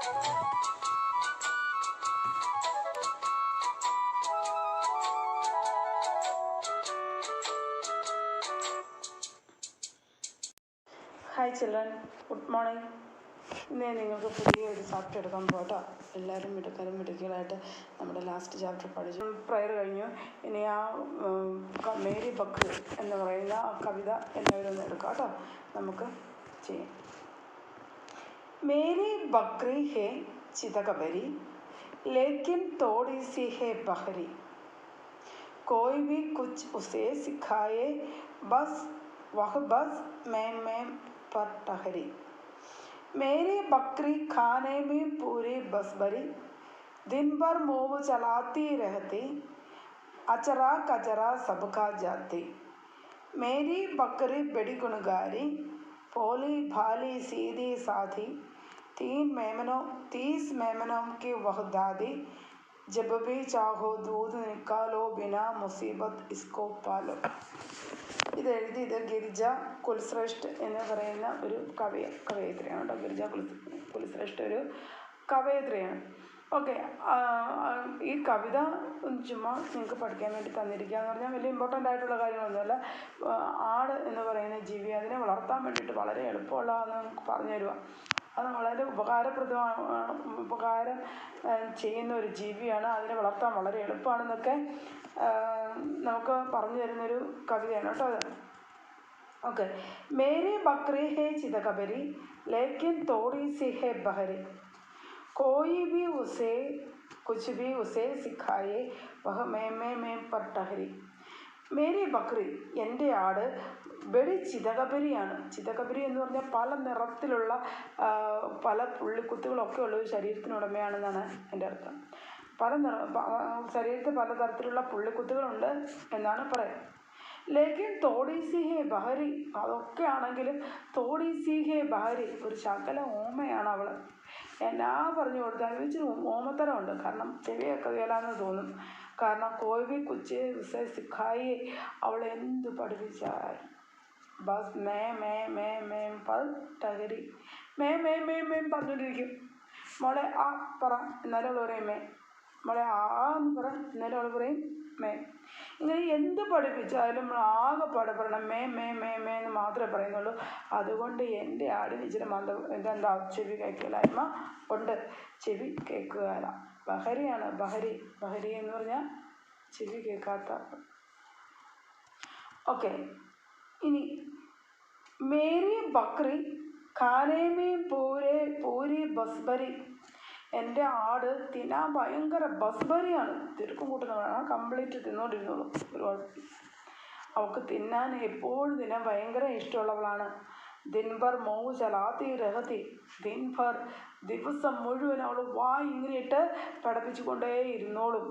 Hi children, good morning. ഇന്ന് നിങ്ങൾക്ക് പുതിയൊരു ചാപ്റ്റർ എടുക്കാൻ പോകട്ടോ. എല്ലാവരും മിടുക്കികളായിട്ട് നമ്മുടെ ലാസ്റ്റ് ചാപ്റ്റർ പഠിച്ചു. പ്രയർ കഴിഞ്ഞു. ഇനി ആ മേരി ബക്രി എന്ന് പറയുന്ന ആ കവിത എല്ലാവരും ഒന്ന് എടുക്കാം കേട്ടോ. നമുക്ക് ചെയ്യാം. മേരി ബക്രി ഹേ ചിതകബരി ലേക്കിൻ തോടി സി ഹേ ബഹരി कोई भी कुछ उसे सिखाए बस वह बस मैं पर ठहरी मेरी बकरी खाने में पूरी बस भरी दिन भर मोह चलाती रहती अचरा कचरा सबका जाती मेरी बकरी बड़ी गुणगारी भोली भाली सीधी साधी 30 मेमनों की वह दादी जब भी चाहो दूध निकालो बिना मुसीबत इसको पालो. ഇതെഴുതിയത് ഗിരിജ കുൽശ്രേഷ്ഠ എന്ന് പറയുന്ന ഒരു കവയിത്രിയാണ് കേട്ടോ. ഗിരിജ കുൽശ്രേഷ്ഠ ഒരു കവയിത്രിയാണ്. ഓക്കെ, ഈ കവിത ചുമ്മാ നിങ്ങൾക്ക് പഠിക്കാൻ വേണ്ടി തന്നിരിക്കുക എന്ന് പറഞ്ഞാൽ വലിയ ഇമ്പോർട്ടൻ്റ് ആയിട്ടുള്ള കാര്യങ്ങളൊന്നുമല്ല. ആട് എന്ന് പറയുന്ന ജീവി, അതിനെ വളർത്താൻ വേണ്ടിയിട്ട് വളരെ എളുപ്പമുള്ളതെന്ന് നമുക്ക് പറഞ്ഞു തരുക. അത് വളരെ ഉപകാരം ചെയ്യുന്ന ഒരു ജീവിയാണ്. അതിനെ വളർത്താൻ വളരെ എളുപ്പമാണെന്നൊക്കെ നമുക്ക് പറഞ്ഞു തരുന്നൊരു കവിതയാണ് കേട്ടോ അത്. ഓക്കെ, മേരി ബക്രി ഹേ ചിതകബരി ലേക്കിൻ തോടി സി ഹേ ബഹരി कोई भी उसे कुछ भी उसे सिखाए वह मैं पर ठहरी. മേരി ബക്രി, എൻ്റെ ആട് ബഡി ചിതകബരിയാണ്. ചിതകബരി എന്ന് പറഞ്ഞാൽ പല നിറത്തിലുള്ള പല പുള്ളിക്കുത്തുകളൊക്കെ ഉള്ള ഒരു ശരീരത്തിനുടമയാണെന്നാണ് എൻ്റെ അർത്ഥം. ശരീരത്തിൽ പലതരത്തിലുള്ള പുള്ളിക്കുത്തുകളുണ്ട് എന്നാണ് പറയുന്നത്. ലേക്കിൻ തോടി സി ഹേ ബഹരി, അതൊക്കെ ആണെങ്കിലും തോടി സി ഹേ ബഹരി, ഒരു ശകല ഓമയാണ് അവൾ. എന്നാ പറഞ്ഞു കൊടുത്താൽ ഇച്ചിരി ഓമത്തരമുണ്ട്. കാരണം ചെവിയൊക്കെ കേലാന്ന് തോന്നും. കാരണം കോഴി കുച്ച് ഉസേ സിഖായി, അവൾ എന്ത് പഠിപ്പിച്ചാൽ ബസ് മേ പൽ ടകരി മേ പറഞ്ഞുകൊണ്ടിരിക്കും. മോളെ ആ പറ, എന്നാലും അവൾ പറയും മേ. മോളെ ആ എന്ന് പറ, എന്നാലും അവൾ പറയും മേ. ഇങ്ങനെ എന്ത് പഠിപ്പിച്ചാലും നമ്മൾ ആകെ പറയണം മേ എന്ന് മാത്രമേ പറയുന്നുള്ളൂ. അതുകൊണ്ട് എൻ്റെ ആടിന് ഇച്ചിരി എന്താ ചെവി കേൾക്കലായ്മ ഉണ്ട്. ചെവി കേൾക്കുകയില്ല. ബഹരിയാണ്, ബഹരി എന്ന് പറഞ്ഞാൽ ചെവി കേൾക്കാത്ത. ഓക്കെ, ഇനി മേരി ബക്രി ഖാനേമേ പൂരി ബസ്ബരി, എൻ്റെ ആട് തിന്നാൻ ഭയങ്കര ബസ്ബരിയാണ്. തിരുക്കും കൂട്ടുന്നവരാണ്, കംപ്ലീറ്റ് തിന്നോണ്ടിരുന്നോളൂ. ഒരുപാട് അവൾക്ക് തിന്നാൻ എപ്പോഴും തിന്നാൻ ഭയങ്കര ഇഷ്ടമുള്ളവളാണ്. ദിൻഭർ മോവ് ചലാത്തി രഹത്തി, ദിൻഭർ ദിവസം മുഴുവൻ അവൾ വാ ഇങ്ങനെ ഇട്ട് പടപ്പിച്ചു കൊണ്ടേ ഇരുന്നോളും.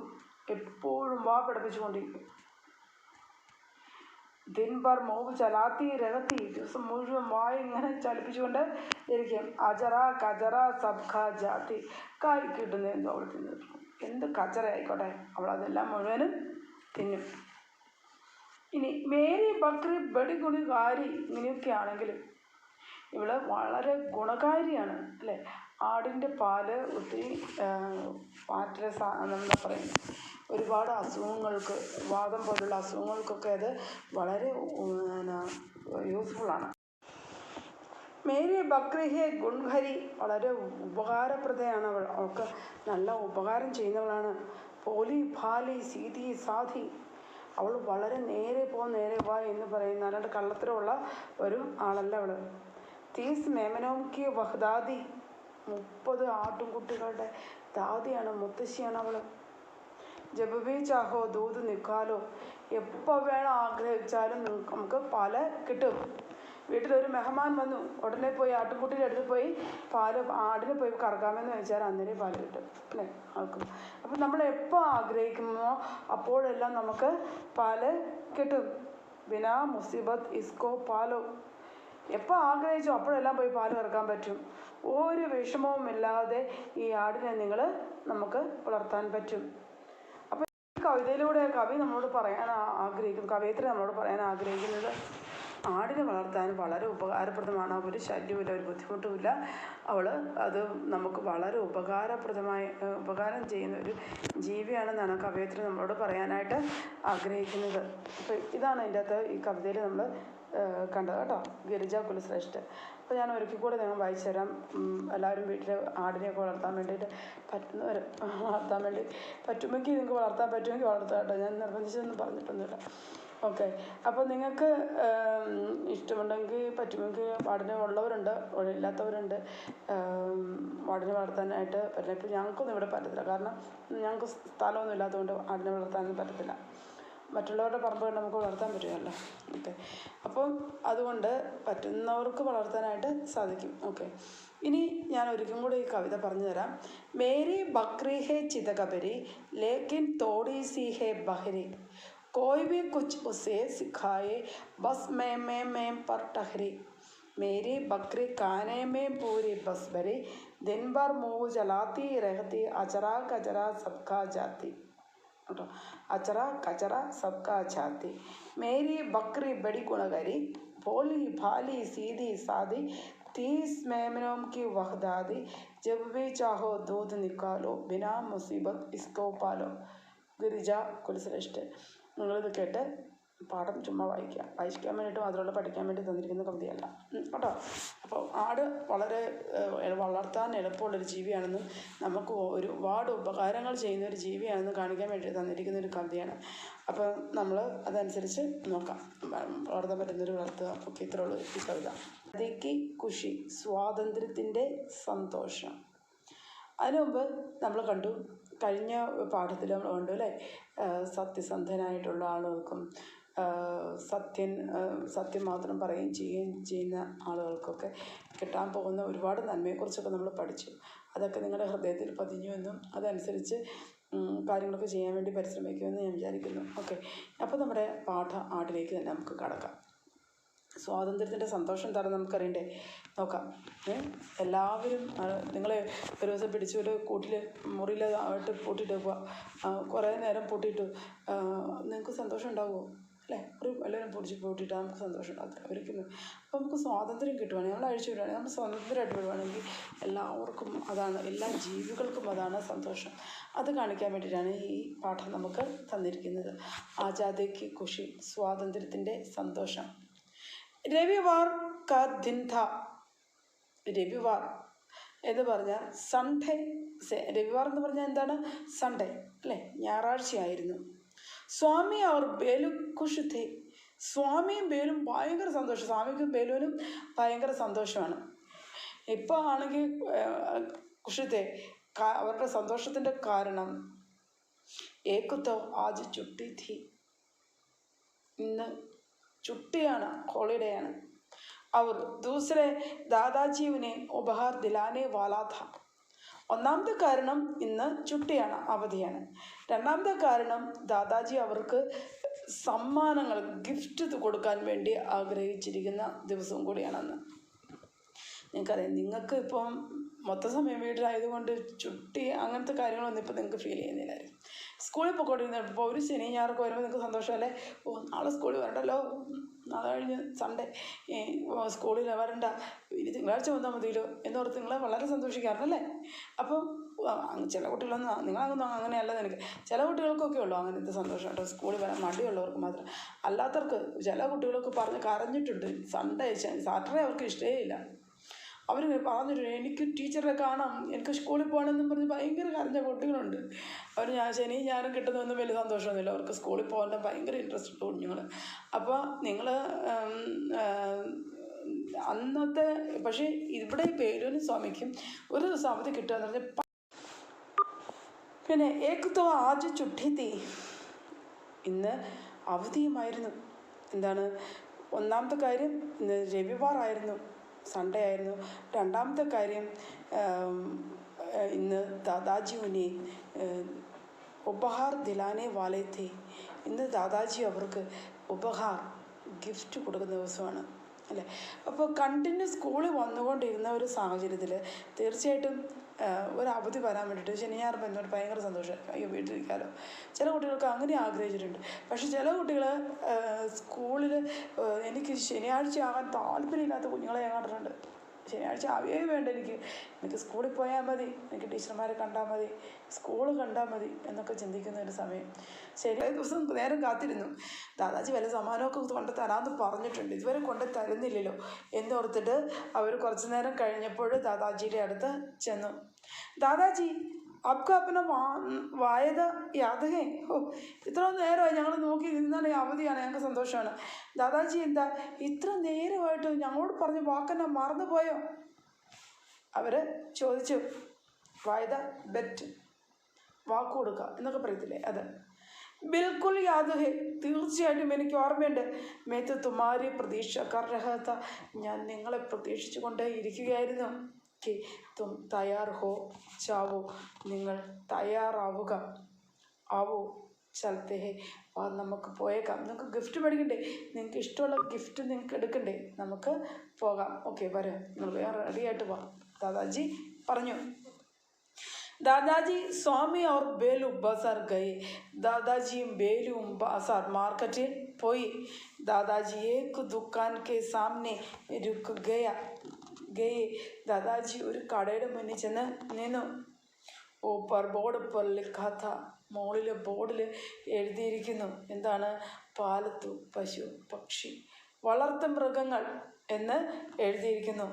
എപ്പോഴും വാ പടപ്പിച്ചുകൊണ്ടിരിക്കും. ദിൻഭർ മോവ് ചലാത്തി രഹത്തി, ദിവസം മുഴുവൻ വായ ഇങ്ങനെ ചലിപ്പിച്ചുകൊണ്ട് ഇരിക്കും. അജറ കജറ സബ്ഖ ജാതി, കായ് കിട്ടുന്ന എന്തോ അവൾ തിന്നിട്ടു. എന്ത് കച്ചറ ആയിക്കോട്ടെ അവൾ അതെല്ലാം മുഴുവനും തിന്നും. ഇനി മേരി ബക്രി ബഡി ഗുണകാരി, ഇങ്ങനെയൊക്കെ ആണെങ്കിലും ഇവള് വളരെ ഗുണകാരിയാണ് അല്ലേ. ആടിൻ്റെ പാല് ഒത്തിരി എന്താ പറയുന്നത്, ഒരുപാട് അസുഖങ്ങൾക്ക്, വാദം പോലുള്ള അസുഖങ്ങൾക്കൊക്കെ അത് വളരെ യൂസ്ഫുള്ളാണ്. മേരി ബക്രി ഹേ ഗുൺഹരി, വളരെ ഉപകാരപ്രദയാണ് അവൾ. അവൾക്ക് നല്ല ഉപകാരം ചെയ്യുന്നവളാണ്. പോലി ഭാലി സീതി സാധി, അവൾ വളരെ നേരെ വാ എന്ന് പറയുന്ന, അല്ലാണ്ട് കള്ളത്തരമുള്ള ഒരു ആളല്ല അവൾ. 30 മേമനോം കി വഹ്ദാദി, 30 ആട്ടുംകുട്ടികളുടെ ദാദിയാണ്, മുത്തശ്ശിയാണ് അവൾ. ജബ് ഭി ചാഹോ ദൂത് നിക്കാലോ, എപ്പോൾ വേണം ആഗ്രഹിച്ചാലും നമുക്ക് പാല് കിട്ടും. വീട്ടിലൊരു മെഹമാൻ വന്നു, ഉടനെ പോയി ആട്ടുംകുട്ടിയുടെ അടുത്ത് പോയി ആടിനെ പോയി കറക്കാമെന്ന് വെച്ചാൽ അന്നേരം പാല് കിട്ടും അല്ലേ ആൾക്കും. അപ്പം നമ്മൾ എപ്പോൾ ആഗ്രഹിക്കുമോ അപ്പോഴെല്ലാം നമുക്ക് പാല് കിട്ടും. ബിനാ മുസീബത്ത് ഇസ്കോ പാലോ, എപ്പോൾ ആഗ്രഹിച്ചോ അപ്പോഴെല്ലാം പോയി പാല് കറക്കാൻ പറ്റും. ഒരു വിഷമവും ഇല്ലാതെ ഈ ആടിനെ നമുക്ക് വളർത്താൻ പറ്റും. അപ്പം ഈ കവിതയിലൂടെ കവി നമ്മളോട് പറയാൻ ആഗ്രഹിക്കുന്നു, കവയിത്രി നമ്മളോട് പറയാൻ ആഗ്രഹിക്കുന്നത് ആടിനെ വളർത്താൻ വളരെ ഉപകാരപ്രദമാണ്. ഒരു ശല്യവുമില്ല, ഒരു ബുദ്ധിമുട്ടുമില്ല. അവൾ അത് നമുക്ക് വളരെ ഉപകാരം ചെയ്യുന്ന ഒരു ജീവിയാണെന്നാണ് കവയത്രി നമ്മളോട് പറയാനായിട്ട് ആഗ്രഹിക്കുന്നത്. അപ്പോൾ ഇതാണ് അതിൻ്റെ അകത്ത് ഈ കവിതയിൽ നമ്മൾ കണ്ടത് കേട്ടോ, ഗിരിജ കുലശ്രേഷ്ഠ. അപ്പോൾ ഞാൻ ഒരിക്കൽ കൂടെ നിങ്ങൾ വായിച്ചു തരാം. എല്ലാവരും വീട്ടിൽ ആടിനെയൊക്കെ വളർത്താൻ വേണ്ടിയിട്ട് പറ്റുന്നവർ വളർത്താൻ വേണ്ടി പറ്റുമെങ്കിൽ നിങ്ങൾക്ക് വളർത്താൻ പറ്റുമെങ്കിൽ വളർത്താം കേട്ടോ. ഞാൻ നിർബന്ധിച്ചൊന്നും പറഞ്ഞിട്ടൊന്നുമില്ല. ഓക്കെ. അപ്പോൾ നിങ്ങൾക്ക് ഇഷ്ടമുണ്ടെങ്കിൽ പറ്റുമെങ്കിൽ ആടിനെ ഉള്ളവരുണ്ട്, ഇല്ലാത്തവരുണ്ട്. ആടിനെ വളർത്താനായിട്ട് പറ്റില്ല. ഇപ്പോൾ ഞങ്ങൾക്കൊന്നും ഇവിടെ പറ്റത്തില്ല, കാരണം ഞങ്ങൾക്ക് സ്ഥലമൊന്നും ഇല്ലാത്തതുകൊണ്ട് ആടിനെ വളർത്താനൊന്നും പറ്റത്തില്ല. മറ്റുള്ളവരുടെ പറമ്പ് നമുക്ക് വളർത്താൻ പറ്റുമല്ലോ. ഓക്കെ. അപ്പം അതുകൊണ്ട് പറ്റുന്നവർക്ക് വളർത്താനായിട്ട് സാധിക്കും. ഓക്കെ. ഇനി ഞാൻ ഒരിക്കലും കൂടെ ഈ കവിത പറഞ്ഞു തരാം. മേരി ബക്രി ഹേ ചിതകബരി ലേക്കിൻ തോടി സി ഹേ ബഹരി कोई भी कुछ उसे सिखाए बस मैं पर टहरी मेरी बकरी खाने में पूरी बस भरी दिन भर मुँह जलाती रहती अचरा कचरा सबका जाती अचरा कचरा सबका जाती मेरी बकरी बड़ी गुणकारी भोली भाली सीधी सादी 30 मेमनों की वहदादी जब भी चाहो दूध निकालो बिना मुसीबत इसको पालो. ഗിരിജ കുലശ്രേഷ്ഠ. നിങ്ങളിത് കേട്ട് പാഠം ചുമ്മാ വായിക്കാൻ വേണ്ടിയിട്ട് മാത്രമല്ല, പഠിക്കാൻ വേണ്ടി തന്നിരിക്കുന്ന കവിതയല്ല കേട്ടോ. അപ്പോൾ ആട് വളരെ വളർത്താൻ എളുപ്പമുള്ളൊരു ജീവിയാണെന്നും നമുക്ക് ഒരുപാട് ഉപകാരങ്ങൾ ചെയ്യുന്ന ഒരു ജീവിയാണെന്ന് കാണിക്കാൻ വേണ്ടി തന്നിരിക്കുന്ന ഒരു കവിതയാണ്. അപ്പോൾ നമ്മൾ അതനുസരിച്ച് നോക്കാം, വളർത്താൻ പറ്റുന്നൊരു വളർത്തുക. ഓക്കെ, ഇത്രേ ഉള്ളൂ ഈ കവിത. അതിക്ക് ഖുഷി, സ്വാതന്ത്ര്യത്തിൻ്റെ സന്തോഷം. അതിനു മുമ്പ് നമ്മൾ കണ്ടു, കഴിഞ്ഞ പാഠത്തിൽ നമ്മൾ കണ്ടു അല്ലേ, സത്യസന്ധനായിട്ടുള്ള ആളുകൾക്കും സത്യം മാത്രം പറയുകയും ചെയ്യുന്ന ആളുകൾക്കൊക്കെ കിട്ടാൻ പോകുന്ന ഒരുപാട് നന്മയെക്കുറിച്ചൊക്കെ നമ്മൾ പഠിച്ചു. അതൊക്കെ നിങ്ങളുടെ ഹൃദയത്തിൽ പതിഞ്ഞുവെന്നും അതനുസരിച്ച് കാര്യങ്ങളൊക്കെ ചെയ്യാൻ വേണ്ടി പരിശ്രമിക്കുമെന്ന് ഞാൻ വിചാരിക്കുന്നു. ഓക്കെ. അപ്പോൾ നമ്മുടെ ആടിലേക്ക് തന്നെ നമുക്ക് കടക്കാം. സ്വാതന്ത്ര്യത്തിൻ്റെ സന്തോഷം എന്താണെന്ന് നമുക്കറിയണ്ടേ? നോക്കാം. എല്ലാവരും നിങ്ങളെ ഒരു ദിവസം പിടിച്ചൊരു കൂട്ടിൽ മുറിയിലായിട്ട് പൂട്ടിയിട്ട് കുറേ നേരം പൂട്ടിയിട്ട് നിങ്ങൾക്ക് സന്തോഷം ഉണ്ടാകുമോ? അല്ലേ? എല്ലാവരും പൂട്ടിയിട്ട് നമുക്ക് സന്തോഷം ഉണ്ടാകത്തില്ല ഒരിക്കലും. അപ്പോൾ നമുക്ക് സ്വാതന്ത്ര്യം കിട്ടുവാണെങ്കിൽ, നമ്മൾ അഴിച്ചു വിടുവാണെങ്കിൽ, നമ്മൾ സ്വതന്ത്രമായിട്ട് വിടുവാണെങ്കിൽ എല്ലാവർക്കും അതാണ്, എല്ലാ ജീവികൾക്കും അതാണ് സന്തോഷം. അത് കാണിക്കാൻ വേണ്ടിയിട്ടാണ് ഈ പാഠം നമുക്ക് തന്നിരിക്കുന്നത്. ആസാദി ഖുഷി, സ്വാതന്ത്ര്യത്തിൻ്റെ സന്തോഷം. രവിവാർ കാ ദിൻ ഥാ. രവിവാർ എന്ന് പറഞ്ഞാൽ സൺഡേ. രവിവാർ എന്ന് പറഞ്ഞാൽ എന്താണ്? സൺഡേ അല്ലേ, ഞായറാഴ്ചയായിരുന്നു. സ്വാമി അവർ ബേലു ഖുഷ് ഥേ. സ്വാമിയും ബേലും ഭയങ്കര സന്തോഷം. സ്വാമിക്കും ബേലുവിനും ഭയങ്കര സന്തോഷമാണ്. ഇപ്പോൾ ആണെങ്കിൽ ഖുഷ് ഥേ. അവരുടെ സന്തോഷത്തിൻ്റെ കാരണം ഏകത്തോ ആജ് ചുട്ടി ഥി. ഇന്ന് ചുട്ടിയാണ്, ഹോളിഡേ ആണ്. അവർ ദൂസരെ ദാദാജി ഉനെ ഉപഹാർ ദിലാനെ വാലാ ഥാ. ഒന്നാമത്തെ കാരണം ഇന്ന് ചുട്ടിയാണ്, അവധിയാണ്. രണ്ടാമത്തെ കാരണം ദാദാജി അവർക്ക് സമ്മാനങ്ങൾ, ഗിഫ്റ്റ് കൊടുക്കാൻ വേണ്ടി ആഗ്രഹിച്ചിരിക്കുന്ന ദിവസവും കൂടിയാണെന്ന്. നിങ്ങൾക്കറിയാം, നിങ്ങൾക്ക് ഇപ്പം മൊത്തം സമയം വീട്ടിലായതുകൊണ്ട് ചുട്ടി അങ്ങനത്തെ കാര്യങ്ങളൊന്നും ഇപ്പോൾ നിങ്ങൾക്ക് ഫീൽ ചെയ്യുന്നില്ലായിരിക്കും. സ്കൂളിൽ പോയിക്കൊണ്ടിരുന്നപ്പോൾ ഒരു ശനി ഞായറൊക്കെ വരുമ്പോൾ നിങ്ങൾക്ക് സന്തോഷമല്ലേ? നാളെ സ്കൂളിൽ വരണ്ടല്ലോ, നാളെ കഴിഞ്ഞ് സൺഡേ സ്കൂളിൽ വരണ്ട, ഇനി തിങ്കളാഴ്ച വന്നാൽ മതിയല്ലോ എന്നോർത്ത് നിങ്ങൾ വളരെ സന്തോഷിക്കാറുണ്ടല്ലേ? അപ്പം ചില കുട്ടികളൊന്നും, നിങ്ങളൊന്നും അങ്ങനെയല്ലെന്ന് എനിക്ക്, ചില കുട്ടികൾക്കൊക്കെ ഉള്ളൂ അങ്ങനത്തെ സന്തോഷം കേട്ടോ, സ്കൂളിൽ വരാൻ മടിയുള്ളവർക്ക് മാത്രം. അല്ലാത്തവർക്ക്, ചില കുട്ടികളൊക്കെ പറഞ്ഞ് കരഞ്ഞിട്ടുണ്ട്. സാറ്റർഡേ അവർക്ക് ഇഷ്ടമേ ഇല്ല. അവർ പറഞ്ഞിട്ടുണ്ട്, എനിക്ക് ടീച്ചറെ കാണാം, എനിക്ക് സ്കൂളിൽ പോകണമെന്നും പറഞ്ഞ് ഭയങ്കര കരഞ്ഞ കുട്ടികളുണ്ട്. അവർ ശനി ഞാനും കിട്ടുന്നതൊന്നും വലിയ സന്തോഷമൊന്നുമില്ല, അവർക്ക് സ്കൂളിൽ പോകാൻ ഭയങ്കര ഇൻട്രസ്റ്റ് ഉണ്ട് കുഞ്ഞുങ്ങൾ. അപ്പോൾ നിങ്ങൾ അന്നത്തെ, പക്ഷേ ഇവിടെ ബേലുവിനും സ്വാമിക്കും ഒരു ദിവസം അവധി കിട്ടുക എന്ന് പറഞ്ഞാൽ, പിന്നെ ഏകത്തോ ആജ് ചുട്ടി തീ. ഇന്ന് അവധിയുമായിരുന്നു. എന്താണ്? ഒന്നാമത്തെ കാര്യം ഇന്ന് രവിവാറായിരുന്നു, സൺഡേ ആയിരുന്നു. രണ്ടാമത്തെ കാര്യം ഇന്ന് ദാദാജി ഉനെ ഉപഹാർ ദിലാനെ വാലേ ഥേ. ഇന്ന് ദാദാജി അവർക്ക് ഉപഹാർ, ഗിഫ്റ്റ് കൊടുക്കുന്ന ദിവസമാണ് അല്ലേ? അപ്പോൾ കണ്ടിന്യൂ സ്കൂളിൽ വന്നുകൊണ്ടിരുന്ന ഒരു സാഹചര്യത്തിൽ തീർച്ചയായിട്ടും ഒരു അവധി വരാൻ വേണ്ടിയിട്ട് ശനിയാഴ്ച എന്നോട് ഭയങ്കര സന്തോഷം. അയ്യോ വീട്ടിലിരിക്കാമല്ലോ. ചില കുട്ടികൾക്ക് അങ്ങനെ ആഗ്രഹിച്ചിട്ടുണ്ട്. പക്ഷെ ചില കുട്ടികൾ സ്കൂളിൽ എനിക്ക് ശനിയാഴ്ച ആകാൻ താല്പര്യമില്ലാത്ത കുഞ്ഞുങ്ങളെ ഞാൻ കണ്ടിട്ടുണ്ട്. ശനിയാഴ്ച ആവേ വേണ്ട, എനിക്ക് സ്കൂളിൽ പോയാൽ മതി, എനിക്ക് ടീച്ചർമാരെ കണ്ടാൽ മതി, സ്കൂള് കണ്ടാൽ മതി എന്നൊക്കെ ചിന്തിക്കുന്ന ഒരു സമയം. ശരി, ദിവസം നേരം കാത്തിരുന്നു. ദാദാജി വല്ല സമ്മാനമൊക്കെ കൊണ്ട് തരാമെന്ന് പറഞ്ഞിട്ടുണ്ട്, ഇതുവരെ കൊണ്ട് തരുന്നില്ലല്ലോ എന്നോർത്തിട്ട് അവർ കുറച്ച് നേരം കഴിഞ്ഞപ്പോൾ ദാദാജിയുടെ അടുത്ത് ചെന്നു. ദാദാജി, आपका अपना വായത യാതകേ. ഇത്ര നേരമായി ഞങ്ങൾ നോക്കി നിന്നാണ്, അവധിയാണ്, ഞങ്ങൾക്ക് സന്തോഷമാണ്. ദാദാജി എന്താ ഇത്ര നേരമായിട്ട് ഞങ്ങളോട് പറഞ്ഞ വാക്കെന്നെ മറന്നു പോയോ? അവർ ചോദിച്ചു. വായത ബെറ്റ്, വാക്ക് കൊടുക്കുക എന്നൊക്കെ പറയത്തില്ലേ, അത്. ബിൽക്കുൽ യാദ് ഹെ, തീർച്ചയായിട്ടും എനിക്ക് ഓർമ്മയുണ്ട്. മേത്ത് തുമാരി പ്രതീക്ഷ കർ രഹാ താ, ഞാൻ നിങ്ങളെ പ്രതീക്ഷിച്ചു കൊണ്ടേ ഇരിക്കുകയായിരുന്നു. कि तुम तैयार हो जाओ, നിങ്ങൾ തയ്യാറാവുക. ആവോ ചലത്തെ ഹേ, നമുക്ക് പോയേക്കാം. നിങ്ങൾക്ക് ഗിഫ്റ്റ് മേടിക്കണ്ടേ? നിങ്ങൾക്ക് ഇഷ്ടമുള്ള ഗിഫ്റ്റ് നിങ്ങൾക്ക് എടുക്കണ്ടേ? നമുക്ക് പോകാം. ഓക്കെ, വരാം, നിങ്ങൾ വേറെ റെഡിയായിട്ട് പോകാം, ദാദാജി പറഞ്ഞു. दादाजी स्वामी और बेलू बाजार गए. दादाजी बेलू बाजार मार्केट പോയി. दादाजी एक दुकान के सामने रुक गए. ദാദാജി ഒരു കടയുടെ മുന്നിൽ ചെന്ന് നിന്നു. ഊപ്പർ ബോർഡ് पर लिखा था, മുകളിലെ ബോർഡിൽ എഴുതിയിരിക്കുന്നു. എന്താണ്? പാലത്തു പശു പക്ഷി വളർത്തു മൃഗങ്ങൾ എന്ന് എഴുതിയിരിക്കുന്നു.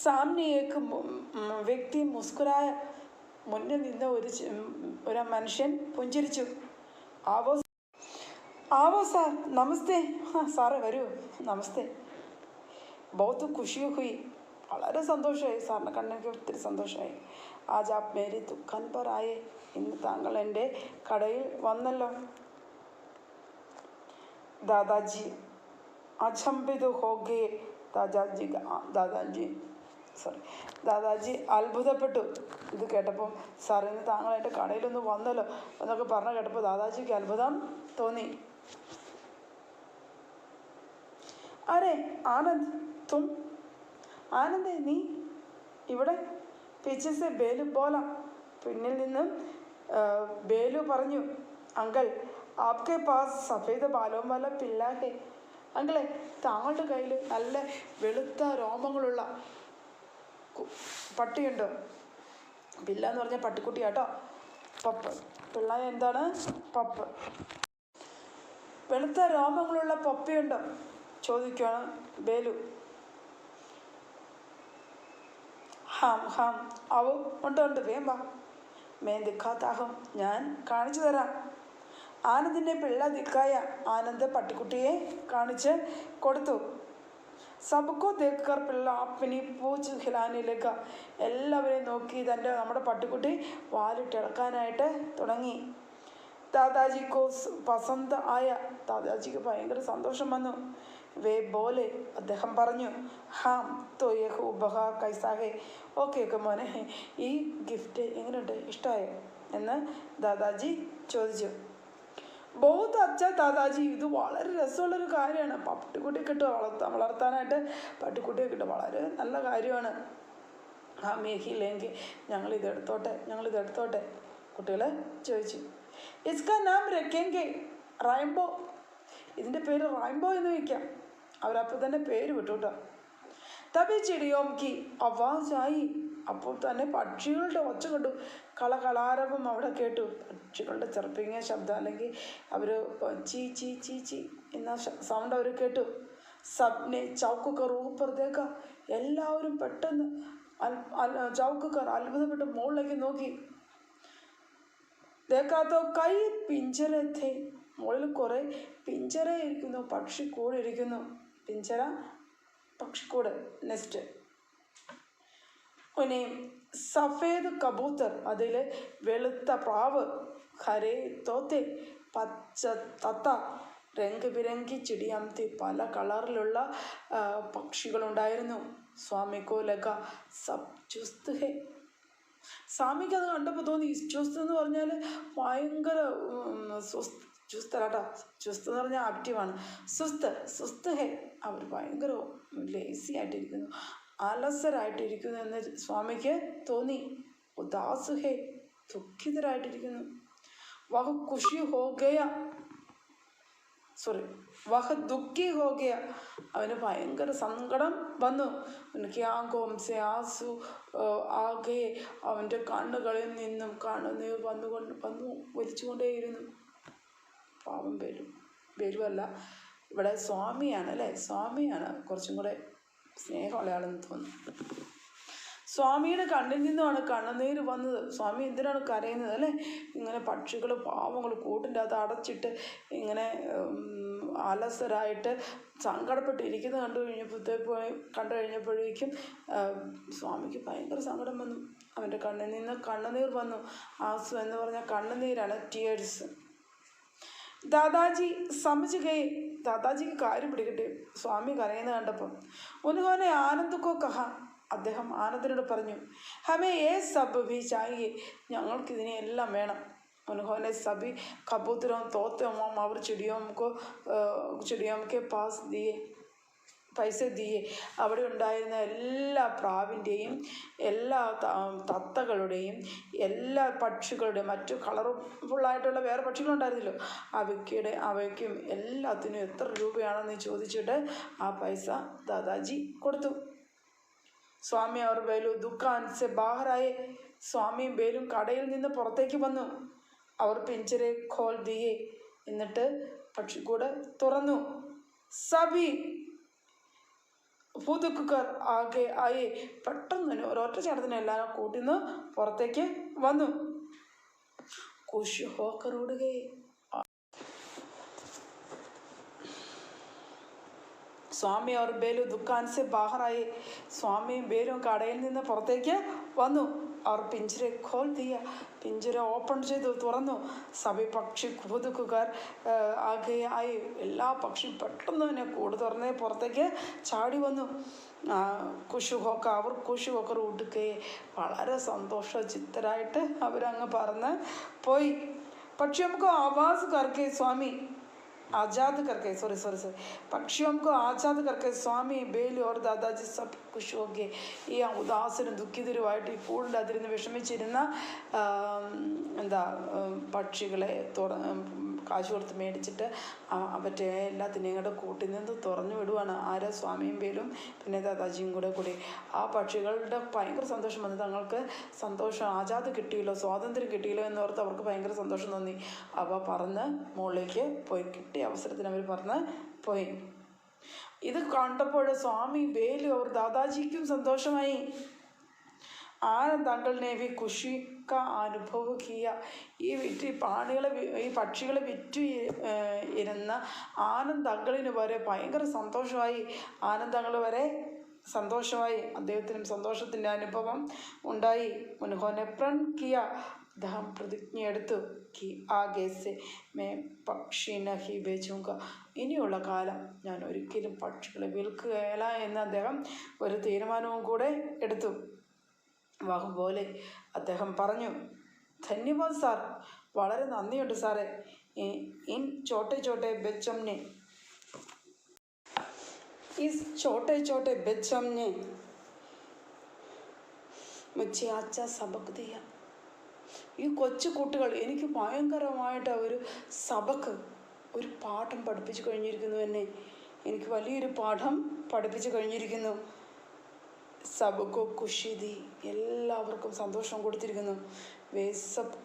സാമനെ ഏക്ക് വ്യക്തി മുസ്കുരായ, മുന്നിൽ നിന്ന് ഒരു മനുഷ്യൻ പുഞ്ചിരിച്ചു. ആവോ ആവോ സാർ, നമസ്തേ. സാറേ വരൂ, നമസ്തേ. बहुत खुशी हुई, വളരെ സന്തോഷമായി, സാറിനെ കണ്ടെനിക്ക് ഒത്തിരി സന്തോഷമായി. ആജ് ആപ് മേരി ദുക്കാൻ പർ ആയേ, ഇന്ന് താങ്കൾ എൻ്റെ കടയിൽ വന്നല്ലോ. ദാദാജി അചംബിത് ഹോ ഗയേ. ദാദാജി അത്ഭുതപ്പെട്ടു. ഇത് കേട്ടപ്പോൾ, സാർ ഇന്ന് താങ്കൾ എൻ്റെ കടയിലൊന്ന് വന്നല്ലോ എന്നൊക്കെ പറഞ്ഞു കേട്ടപ്പോൾ ദാദാജിക്ക് അത്ഭുതം തോന്നി. അരേ ആനന്ദ്, തും ആനന്ദേ, നീ ഇവിടെ? പീച്ചെ ബേലു ബോല, പിന്നിൽ നിന്നും ബേലു പറഞ്ഞു. അങ്കിൾ, ആപ്കെ പാസ് സഫേദ് ബാലോം വാല പില്ല ഹേ. അങ്കിളെ, താങ്കളുടെ കയ്യിൽ നല്ല വെളുത്ത രോമങ്ങളുള്ള പട്ടിയുണ്ടോ? പില്ല എന്ന് പറഞ്ഞാൽ പട്ടിക്കുട്ടിയാട്ടോ. പപ്പ്, പിള്ള എന്താണ്? പപ്പ്. വെളുത്ത രോമങ്ങളുള്ള പപ്പിയുണ്ടോ ചോദിക്കുകയാണ് ബേലു. ഹാം ഹാം, അവ ഉണ്ട്, വേം വാ. മേ ദിഖാത്താഹും, ഞാൻ കാണിച്ചു തരാം. ആനന്ദിൻ്റെ പിള്ള ദിക്കായ, ആനന്ദ് പട്ടിക്കുട്ടിയെ കാണിച്ച് കൊടുത്തു. സബ്കോ ദേക്കർ പിള്ള അപ്പനി പൂച്ച് ഖിലാനിലേക്ക, എല്ലാവരെയും നോക്കി നമ്മുടെ പട്ടിക്കുട്ടി വാലിട്ടിളക്കാനായിട്ട് തുടങ്ങി. ദാദാജിക്കോ പസന്ത് ആയ, ദാദാജിക്ക് ഭയങ്കര സന്തോഷം വന്നു. വേ ബോലെ, അദ്ദേഹം പറഞ്ഞു. ഹാം തോ യഹ് ഉപഹാർ കൈസാ ഹേ. ഓക്കെ മോനെ, ഈ ഗിഫ്റ്റ് എങ്ങനെയുണ്ട്, ഇഷ്ടമായോ എന്ന് ദാദാജി ചോദിച്ചു. ബഹുത്ത് അച്ഛ ദാദാജി, ഇത് വളരെ രസമുള്ളൊരു കാര്യമാണ്. പട്ടിക്കുട്ടിയെ കിട്ടുക, വളർത്താനായിട്ട് പട്ടിക്കുട്ടിയെ കിട്ടുക വളരെ നല്ല കാര്യമാണ്. ആ മേഹിയില്ലെങ്കിൽ ഞങ്ങളിതെടുത്തോട്ടെ കുട്ടികൾ ചോദിച്ചു. ഇസ്കാ നാം രഖേംഗെ റൈംബോ, ഇതിൻ്റെ പേര് റൈംബോ എന്ന് വയ്ക്കാം. അവരപ്പോൾ തന്നെ പേര് വിട്ടു കേട്ടോ. തബി ചിടിയോം കി ആവാസായി, അപ്പോൾ തന്നെ പക്ഷികളുടെ ഒച്ച കേട്ടു. കളകളാരവം അവിടെ കേട്ടു. പക്ഷികളുടെ ചെറുപ്പിങ്ങിയ ശബ്ദം, അല്ലെങ്കിൽ അവർ ചീ ചീ ചീ ചീ എന്ന സൗണ്ട് അവർ കേട്ടു. സബ്നെ ചൗക്കുക്കർ ഊപ്പർത്തേക്ക, എല്ലാവരും പെട്ടെന്ന് ചൗക്കുക്കർ അത്ഭുതപ്പെട്ട് മുകളിലേക്ക് നോക്കി. ദേക്കാത്തോ കൈ പിഞ്ചരത്തെ, മുകളിൽ കുറേ പിഞ്ചര ഇരിക്കുന്നു, പക്ഷിക്കൂട് ഇരിക്കുന്നു. പിഞ്ചര, പക്ഷിക്കൂട്, നെസ്റ്റ്. ഉനി സഫേദ് കബൂത്തർ, അതിൽ വെളുത്ത പ്രാവ്. ഹരേ തോത്തെ, പച്ച തത്ത. രംഗ് ബിരങ്കി ചിടിയാംതി, പല കളറിലുള്ള പക്ഷികളുണ്ടായിരുന്നു. സ്വാമിക്കോ ലഗ സബ് ചുസ്ത് ഹേ. സ്വാമിക്ക് അത് കണ്ടപ്പോൾ തോന്നി, ചുസ്ത് എന്ന് പറഞ്ഞാൽ ഭയങ്കര ചുസ്തലാട്ടോ. ചുസ്ത് എന്ന് പറഞ്ഞാൽ ആക്റ്റീവാണ്. സുസ്ത് ഹേ, അവർ ഭയങ്കര ലേസി ആയിട്ടിരിക്കുന്നു. അലസരായിട്ടിരിക്കുന്നു എന്ന് സ്വാമിക്ക് തോന്നി. ഉദാസ് ഹേ, ദുഃഖിതരായിട്ടിരിക്കുന്നു. വഹ ഖുഷി ഹോ ഗയ, വഹ ദുഃഖി ഹോ ഗയ, അവന് ഭയങ്കര സങ്കടം വന്നു. എനിക്ക് ആങ്കോം സെ ആസു ആകെ, അവൻ്റെ കണ്ണുകളിൽ നിന്നും കണ്ണുനീർ വന്നു വലിച്ചുകൊണ്ടേയിരുന്നു. പാവം ബേലുവല്ല, ഇവിടെ സ്വാമിയാണ് അല്ലേ, സ്വാമിയാണ് കുറച്ചും കൂടെ സ്നേഹമുള്ള ആളെന്ന് തോന്നുന്നു. സ്വാമിയുടെ കണ്ണിൽ നിന്നുമാണ് കണ്ണുനീര് വന്നത്. സ്വാമി എന്തിനാണ് കരയുന്നത് അല്ലേ? ഇങ്ങനെ പക്ഷികൾ പാവങ്ങൾ കൂട്ടിൻ്റെ അകത്ത് അടച്ചിട്ട് ഇങ്ങനെ അലസരായിട്ട് സങ്കടപ്പെട്ടിരിക്കുന്നത് കണ്ടു കഴിഞ്ഞപ്പോഴേക്കും സ്വാമിക്ക് ഭയങ്കര സങ്കടം വന്നു. അവൻ്റെ കണ്ണിൽ നിന്ന് കണ്ണുനീർ വന്നു. ആസു എന്ന് പറഞ്ഞാൽ കണ്ണുനീരാണ്, ടിയേഴ്സ്. ദാദാജി സമझ गए, ദാദാജിക്ക് കാര്യം പിടികിട്ടി സ്വാമി കരയുന്നത് കണ്ടപ്പം. ഉൻഹോനെ ആനന്ദ് കോ കഹാ, അദ്ദേഹം ആനന്ദിനോട് പറഞ്ഞു, ഹമേ ഏ സബ് ഭി ചാഹിയെ, ഞങ്ങൾക്കിതിനെ എല്ലാം വേണം. ഉൻഹോനെ സബി കബൂത്തരോം തോത്തോം അവർ ചിടിയോം കെ പാസ് ദിയെ പൈസ ദിയെ, അവിടെ ഉണ്ടായിരുന്ന എല്ലാ പ്രാവിൻ്റെയും എല്ലാ തത്തകളുടെയും എല്ലാ പക്ഷികളുടെയും മറ്റു കളർഫുള്ളായിട്ടുള്ള വേറെ പക്ഷികളുണ്ടായിരുന്നല്ലോ, അവയ്ക്കും എല്ലാത്തിനും എത്ര രൂപയാണെന്ന് ചോദിച്ചിട്ട് ആ പൈസ ദാദാജി കൊടുത്തു. സ്വാമി അവർ ബേലു ദുക്കാൻ സെ ബാഹറായെ, സ്വാമിയും ബേലും കടയിൽ നിന്ന് പുറത്തേക്ക് വന്നു. അവർ പിഞ്ചരെ ഖോൽ ദിയെ, എന്നിട്ട് പക്ഷിക്കൂട് തുറന്നു. സബി ഭൂതുക്കർ ആകെ ആയി, പെട്ടെന്ന് ഒരൊറ്റ ചടത്തിന് എല്ലാവരും കൂട്ടിന്ന് പുറത്തേക്ക് വന്നു. ഖുഷി ഹോക്കർ ഉടുകയെ, സ്വാമി അവർ ബേലു ദുക്കാൻ സെ ബാഹറായി, സ്വാമിയും ബേലും കടയിൽ നിന്ന് പുറത്തേക്ക് വന്നു. അവർ പിഞ്ചരെ ഖോൽ ദിയ, പിഞ്ചര ഓപ്പൺ ചെയ്തു തുറന്നു. സഭി പക്ഷി ഭൂതുക്കുകാർ ആകെ ആയി, എല്ലാ പക്ഷിയും പെട്ടെന്ന് തന്നെ കൂട് തുറന്ന് പുറത്തേക്ക് ചാടി വന്നു. അവർ ഖുഷി ഹോക്കർ ഉടുക്കയെ, വളരെ സന്തോഷചിത്തരായിട്ട് അവരങ്ങ് പറന്ന് പോയി. പക്ഷിയോं को आवाज करके स्वामी आज़ाद करके पक्षियों को आज़ाद करके स्वामी बेलു और दादाजी सब खुश हो गए. ഈ ഉദാസനും ദുഃഖിതരുമായിട്ട് ഈ കൂടിൻ്റെ അതിരുന്ന് വിഷമിച്ചിരുന്ന പക്ഷികളെ കാശ് കൊടുത്ത് മേടിച്ചിട്ട് അവറ്റേ എല്ലാത്തിനെയും കൂടെ കൂട്ടിൽ നിന്ന് തുറന്നു വിടുവാണ്. ആരാ? സ്വാമിയും ബേലും പിന്നെ ദാദാജിയും കൂടി. ആ പക്ഷികളുടെ ഭയങ്കര സന്തോഷം വന്നു. തങ്ങൾക്ക് സന്തോഷം, ആസാദ് കിട്ടിയല്ലോ, സ്വാതന്ത്ര്യം കിട്ടിയല്ലോ എന്നോർത്ത് അവർക്ക് ഭയങ്കര സന്തോഷം തോന്നി. അവ പറന്ന് മുകളിലേക്ക് പോയി. കിട്ടിയ അവസരത്തിന് അവർ പറന്ന് പോയി. ഇത് കണ്ടപ്പോൾ സ്വാമി ബേലു അവർ ദാദാജിക്കും സന്തോഷമായി. ആനന്ദ് അങ്കിൾ ने भी खुशी का अनुभव किया. ഈ പക്ഷികളെ വിറ്റു ഇരുന്ന ആനന്ദ് അങ്കിളിന് വരെ ഭയങ്കര സന്തോഷമായി. ആനന്ദ് അങ്കിൾ വരെ സന്തോഷമായി. അദ്ദേഹത്തിനും സന്തോഷത്തിൻ്റെ അനുഭവം ഉണ്ടായി. ഉൻഹോനെ പ്रण किया, അദ്ദേഹം പ്രതിജ്ഞയെടുത്തു. कि आगे से मैं പക്ഷി നഹി ബേച്ചൂങ്ക, ഇനിയുള്ള കാലം ഞാൻ ഒരിക്കലും പക്ഷികളെ വിൽക്കുകയില്ല എന്ന് അദ്ദേഹം ഒരു തീരുമാനവും കൂടെ എടുത്തു. വാഹുപോലെ അദ്ദേഹം പറഞ്ഞു, ധന്യവാദ് സാർ, വളരെ നന്ദിയുണ്ട് സാറേ. ഇൻ ചോട്ടെ ചോട്ടെ ബച്ചംനെ ഇസ് ചോട്ടെ ചോട്ടെ ബച്ചംനെ മുझे अच्छा सबक दिया. ഈ കൊച്ചു കുട്ടികൾ എനിക്ക് ഭയങ്കരമായിട്ട് ഒരു പാഠം പഠിപ്പിച്ചു കഴിഞ്ഞിരിക്കുന്നു. എന്നെ എനിക്ക് വലിയൊരു പാഠം പഠിപ്പിച്ചു കഴിഞ്ഞിരിക്കുന്നു. സബ്കോ ഖുഷി ദി, എല്ലാവർക്കും സന്തോഷം കൊടുത്തിരിക്കുന്നു. വേ സബ്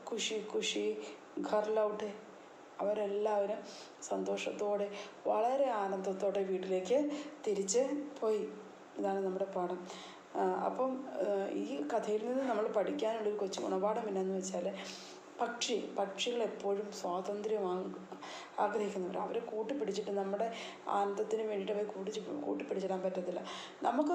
ഖുഷി ഘർ ലൗട്ടെ, അവരെല്ലാവരും സന്തോഷത്തോടെ വളരെ ആനന്ദത്തോടെ വീട്ടിലേക്ക് തിരിച്ച് പോയി. ഇതാണ് നമ്മുടെ പാഠം. അപ്പം ഈ കഥയിൽ നിന്ന് നമ്മൾ പഠിക്കാനുള്ളൊരു കൊച്ചു ഗുണപാഠം എന്നാന്ന് വെച്ചാൽ, പക്ഷികൾ എപ്പോഴും സ്വാതന്ത്ര്യം ആഗ്രഹിക്കുന്നവർ. അവരെ കൂട്ടിപ്പിടിച്ചിട്ട് നമ്മുടെ ആനന്ദത്തിന് വേണ്ടിയിട്ട് അവരെ കൂട്ടിപ്പിടിച്ചിടാൻ പറ്റത്തില്ല. നമുക്ക്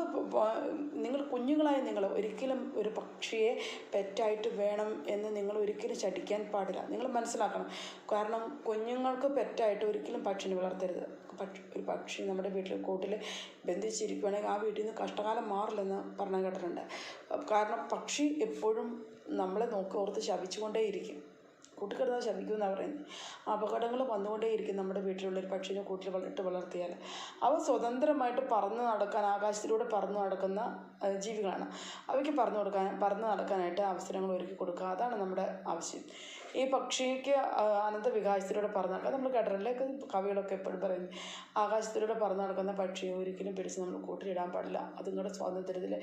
നിങ്ങൾ കുഞ്ഞുങ്ങളായ നിങ്ങൾ ഒരിക്കലും ഒരു പക്ഷിയെ പെറ്റായിട്ട് വേണം എന്ന് നിങ്ങൾ ഒരിക്കലും ശഠിക്കാൻ പാടില്ല. നിങ്ങൾ മനസ്സിലാക്കണം. കാരണം കുഞ്ഞുങ്ങൾക്ക് പെറ്റായിട്ട് ഒരിക്കലും പക്ഷിനെ വളർത്തരുത്. ഒരു പക്ഷി നമ്മുടെ വീട്ടിൽ കൂട്ടിൽ ബന്ധിച്ചിരിക്കുകയാണെങ്കിൽ ആ വീട്ടിൽ നിന്ന് കഷ്ടകാലം മാറില്ലെന്ന് പറഞ്ഞു കേട്ടിട്ടുണ്ട്. കാരണം പക്ഷി എപ്പോഴും നമ്മളെ ഓർത്ത് ശപിച്ചുകൊണ്ടേയിരിക്കും. കൂട്ടിക്കിടന്നാൽ ശപിക്കുമെന്നാണ് പറയുന്നത്. അപകടങ്ങൾ വന്നുകൊണ്ടേയിരിക്കും നമ്മുടെ വീട്ടിലുള്ളൊരു പക്ഷിനെ കൂട്ടിൽ ഇട്ട് വളർത്തിയാൽ. അവ സ്വതന്ത്രമായിട്ട് പറന്ന് നടക്കാൻ, ആകാശത്തിലൂടെ പറന്ന് നടക്കുന്ന ജീവികളാണ്. അവയ്ക്ക് പറന്ന് നടക്കാനായിട്ട് അവസരങ്ങൾ ഒരുക്കി കൊടുക്കുക, അതാണ് നമ്മുടെ ആവശ്യം. ഈ പക്ഷിക്ക് അനന്തവികാശത്തിലൂടെ പറന്ന് നടക്കുക. നമ്മൾ കേട്ടിട്ടില്ലേ, കവികളൊക്കെ എപ്പോഴും പറയും, ആകാശത്തിലൂടെ പറന്ന് നടക്കുന്ന പക്ഷിയെ ഒരിക്കലും പിടിച്ച് നമ്മൾ കൂട്ടിലിടാൻ പാടില്ല. അതുങ്ങളുടെ സ്വാതന്ത്ര്യത്തിൽ